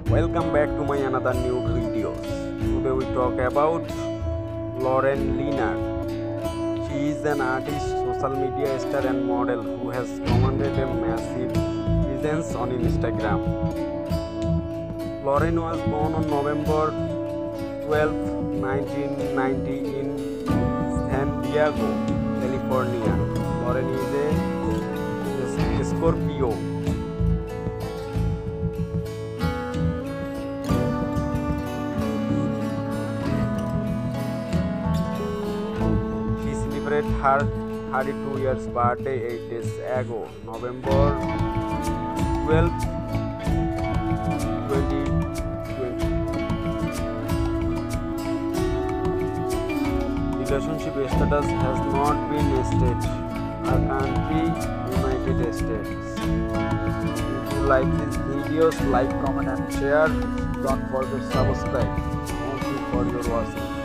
Welcome back to my another new videos. Today we talk about Lauren Liner. She is an artist, social media star and model who has commanded a massive presence on Instagram. Lauren was born on November 12, 1990 in San Diego, California. Lauren is a Scorpio. She celebrated her 32 years birthday 8 days ago, November 12, 2020. Relationship status has not been stated. Her country, United States. If you like these videos, like, comment and share. Don't forget to subscribe. Thank you for your watching.